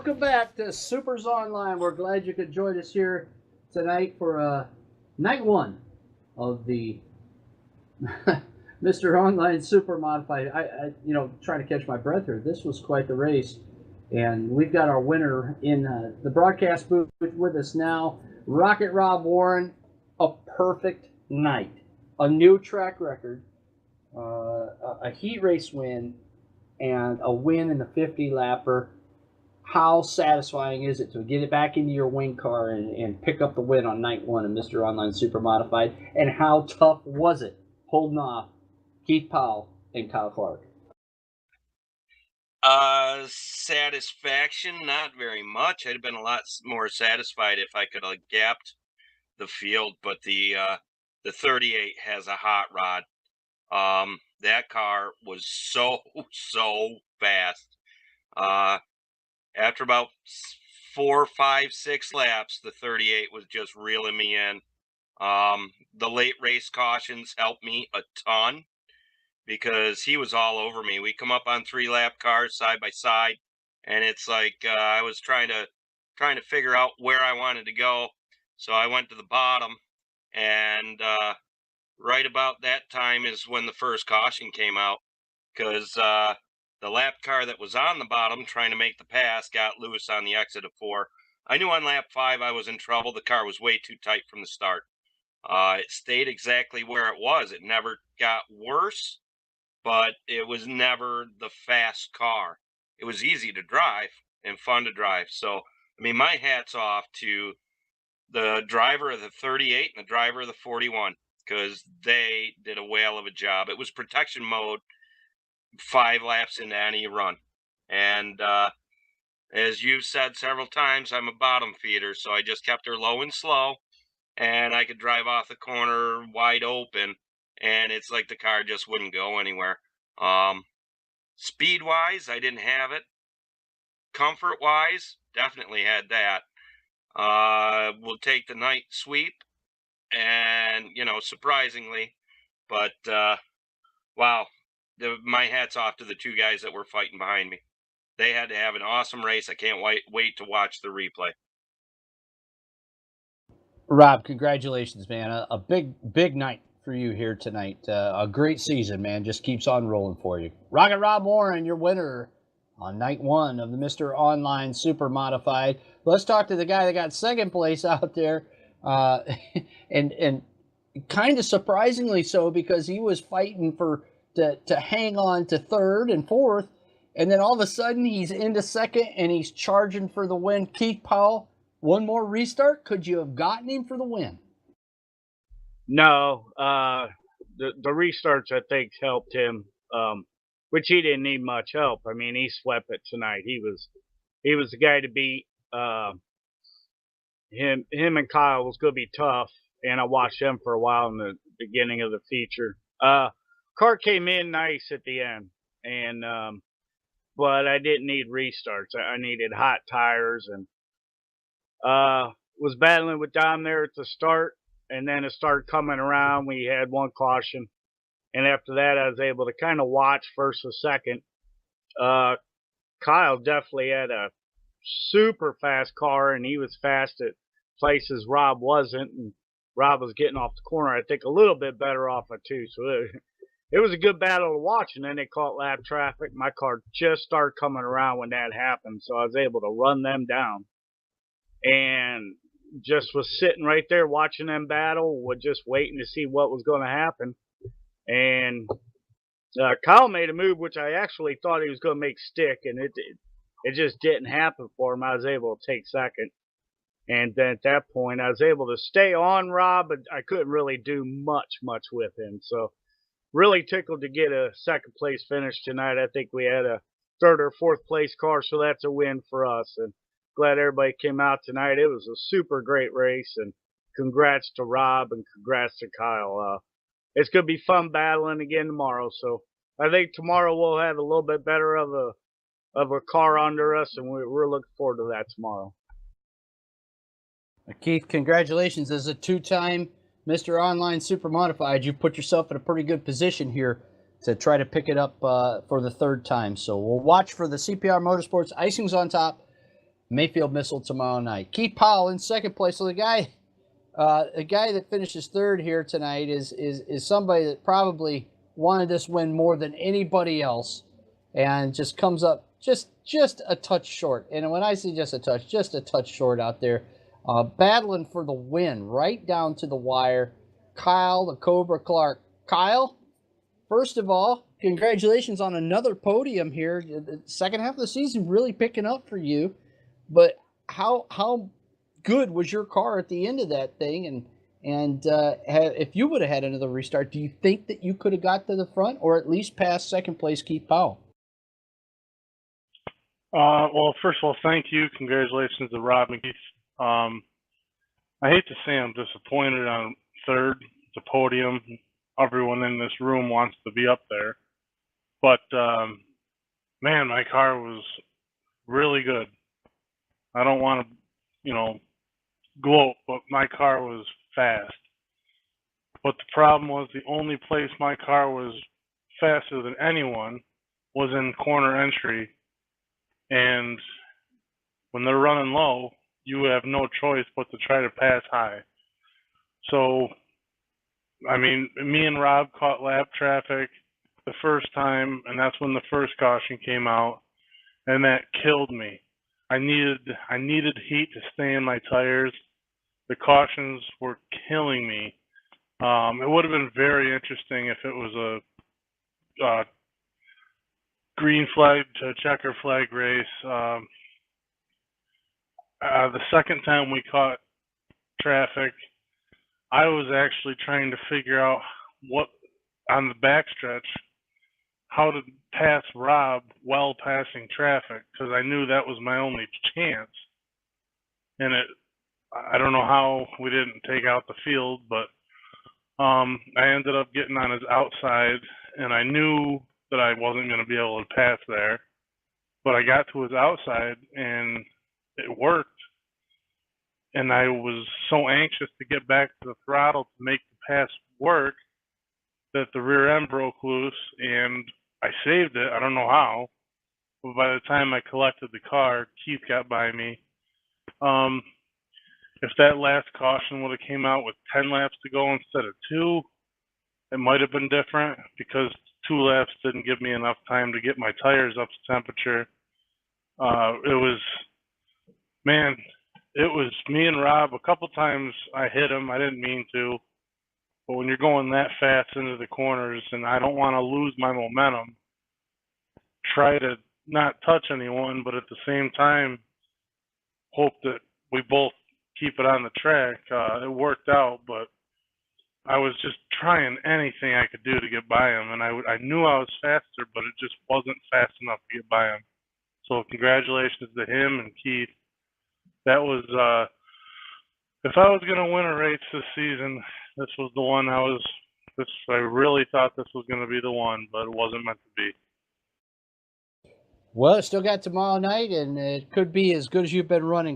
welcome back to Supers Online. We're glad you could join us here tonight for night one of the Mr. Online Supermodified. I trying to catch my breath here. This was quite the race, and we've got our winner in the broadcast booth with us now. Rocket Rob Warren, a perfect night, a new track record, a heat race win, and a win in the 50-lapper. How satisfying is it to get it back into your wing car and pick up the win on night one of Mr. Online Supermodified? And how tough was it holding off Keith Powell and Kyle Clark? Satisfaction, not very much. I'd have been a lot more satisfied if I could have gapped the field, but the 38 has a hot rod. That car was so fast. After about 4, 5, 6 laps, the 38 was just reeling me in. The late race cautions helped me a ton because he was all over me. We come up on 3-lap cars side by side, and it's like I was trying to figure out where I wanted to go. So I went to the bottom, and right about that time is when the first caution came out, because the lap car that was on the bottom trying to make the pass got loose on the exit of 4. I knew on lap 5 I was in trouble. The car was way too tight from the start. It stayed exactly where it was. It never got worse, but it was never the fast car. It was easy to drive and fun to drive. So, I mean, my hat's off to the driver of the 38 and the driver of the 41, because they did a whale of a job. It was protection mode 5 laps into any run. And as you've said several times, I'm a bottom feeder, so I just kept her low and slow, and I could drive off the corner wide open, and it's like the car just wouldn't go anywhere. Speed-wise, I didn't have it. Comfort-wise, definitely had that. We'll take the night sweep, and, surprisingly, but, wow. My hat's off to the 2 guys that were fighting behind me. They had to have an awesome race. I can't wait to watch the replay. Rob, congratulations, man. A big night for you here tonight. A great season, man. Just keeps on rolling for you. Rocket Rob Warren, your winner on night one of the Mr. Online Supermodified. Let's talk to the guy that got second place out there. And kind of surprisingly so, because he was fighting to hang on to third and fourth, and then all of a sudden he's into second and he's charging for the win. Keith Powell, one more restart. Could you have gotten him for the win? No, the restarts I think helped him, which he didn't need much help. I mean, he swept it tonight. He was the guy to beat. Him and Kyle was going to be tough, and I watched them for a while in the beginning of the feature. Car came in nice at the end, and but I didn't need restarts. I needed hot tires, and was battling with Dom there at the start, and then it started coming around. We had one caution, and after that I was able to kind of watch first or second. Kyle definitely had a super fast car, and he was fast at places Rob wasn't, and Rob was getting off the corner, I think, a little bit better off it too. So it was a good battle to watch, and then they caught lap traffic. My car just started coming around when that happened, so I was able to run them down. And just was sitting right there watching them battle, just waiting to see what was going to happen. And Kyle made a move, which I actually thought he was going to make stick, and it just didn't happen for him. I was able to take second. And then at that point, I was able to stay on Rob, but I couldn't really do much with him. So really tickled to get a second place finish tonight. I think we had a third or fourth place car, so that's a win for us. And glad everybody came out tonight. It was a super great race, and congrats to Rob and congrats to Kyle. It's going to be fun battling again tomorrow. So I think tomorrow we'll have a little bit better of a car under us, and we're looking forward to that tomorrow. Keith, congratulations. As a 2-time Mr. Online Supermodified, you've put yourself in a pretty good position here to try to pick it up for the 3rd time. So we'll watch for the CPR Motorsports icings on top Mayfield Missile tomorrow night. Keith Powell in second place. So the guy that finishes third here tonight is somebody that probably wanted this win more than anybody else, and just comes up just a touch short. And when I say just a touch short out there, battling for the win right down to the wire. Kyle the Cobra Clark. Kyle, first of all, congratulations on another podium here. The second half of the season really picking up for you. But how good was your car at the end of that thing? And if you would have had another restart, do you think that you could have got to the front or at least past second place Keith Powell? Well, first of all, thank you. Congratulations to Rob and Keith. I hate to say I'm disappointed on third, the podium. Everyone in this room wants to be up there. But, man, my car was really good. I don't want to, gloat, but my car was fast. But the problem was the only place my car was faster than anyone was in corner entry. And when they're running low, you have no choice but to try to pass high. So, I mean, me and Rob caught lap traffic the first time, and that's when the first caution came out, and that killed me. I needed heat to stay in my tires. The cautions were killing me. It would have been very interesting if it was a green flag to checker flag race. The second time we caught traffic, I was actually trying to figure out what on the backstretch how to pass Rob while passing traffic, because I knew that was my only chance. And I don't know how we didn't take out the field, but I ended up getting on his outside, and I knew that I wasn't going to be able to pass there. But I got to his outside, and it worked. And I was so anxious to get back to the throttle to make the pass work that the rear end broke loose, and I saved it. I don't know how, but by the time I collected the car, Keith got by me. If that last caution would have came out with 10 laps to go instead of 2, it might have been different, because 2 laps didn't give me enough time to get my tires up to temperature. It was me and Rob. A couple times I hit him. I didn't mean to. But when you're going that fast into the corners, and I don't want to lose my momentum, try to not touch anyone, but at the same time, hope that we both keep it on the track. It worked out, but I was just trying anything I could do to get by him, and I knew I was faster, but it just wasn't fast enough to get by him. So congratulations to him and Keith. That was, if I was going to win a race this season, this was the one I really thought this was going to be the one, but it wasn't meant to be. Well, it's still got tomorrow night, and it could be as good as you've been running.